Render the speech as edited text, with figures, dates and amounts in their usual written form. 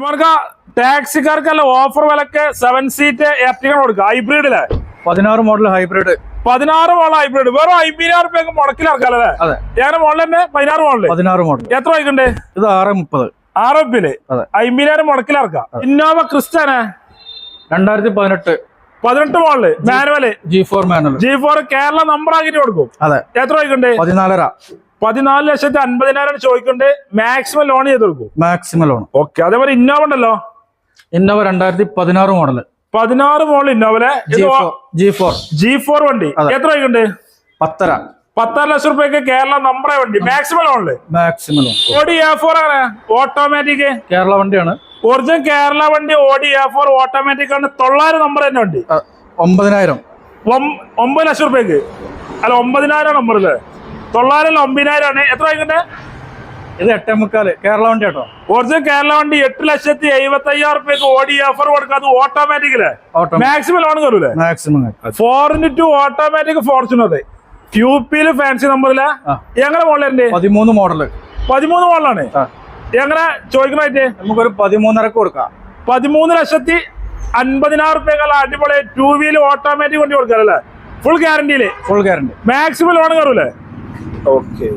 ഇവർക്ക് ടാക്സിക്കാർക്കല്ല ഓഫർ വിലക്ക് 7 seat Ertiga കൊടുക്കുക ഹൈബ്രിഡിലെ 16 മോഡൽ ഹൈബ്രിഡ് 16 മോഡൽ ഹൈബ്രിഡ് വെറും 50,000 രൂപയ്ക്ക് മുടക്കിലിറക്കാല്ലേ? അതെ. ഏറെ മോഡൽ തന്നെ 16 മോഡൽ ഇത് എത്ര വൈകുണ്ട്? 630. 6 50,000 മുടക്കിലിറക്കാം. ഇന്നോവ ക്രിസ്റ്റന് 2018 model manual G4 manual G4 Kerala number ആക്കിട്ട് കൊടുക്കും. അതെ. എത്ര വൈകുണ്ട്? 14,50,000 ചോദിക്കുന്നുണ്ട്. മാക്സിമം ലോൺ ചെയ്ത് കൊടുക്കും. Maximum loan. ഓക്കെ. അതേപോലെ ഇന്നോവ ഉണ്ടല്ലോ, ഇന്നോവ 2016 മോഡൽ 16 മോഡൽ ഇന്നോവല് G4 വണ്ടി എത്ര വൈകുണ്ട്? 10.5 ലക്ഷം രൂപയ്ക്ക് കേരള നമ്പറേ വണ്ടി മാക്സിമം ലോണില്. Maximum loan. ഓഡി A4 ആണ് ഓട്ടോമാറ്റിക് കേരള വണ്ടിയാണ്. ഒറിജിനൽ കേരള വണ്ടി ഓഡി A4 ഓട്ടോമാറ്റിക് ആണ്. 900 നമ്പർ തന്നെ വണ്ടി. 9,000 9 ലക്ഷം രൂപയ്ക്ക് അല്ല 9,000 നമ്പർ അല്ലേ? 900 9,000 ആണ്. എത്ര വൈകുണ്ട്? ഇത് 8.25 കേരള വണ്ടി കേട്ടോ. ഒറിജിനൽ കേരള വണ്ടി 8,75,000 രൂപയ്ക്ക് ഓഡി A4 കൊടുക്കാതെ ഓട്ടോമാറ്റിക്കല്ലേ മാക്സിമം ലോൺ കയറൂലേ? Maximum 4x2 automatic Fortuner QP fancy നമ്പറില് എങ്ങനെ മോഡലുണ്ട്? 13 മോഡല് 13 മോഡലാണ്. എങ്ങനെ ചോദിക്കണായിട്ട് നമുക്കൊരു 13.5 കൊടുക്കാം. 13,50,000 രൂപയ്ക്കുള്ള അടിപൊളി 2 വീലർ ഓട്ടോമാറ്റിക് വണ്ടി കൊടുക്കാറല്ലേ? ഫുൾ ഗ്യാരണ്ടിയില് ഫുൾ ഗ്യാരണ്ടി മാക്സിമം ലോൺ കയറൂലേ? ഓക്കെ.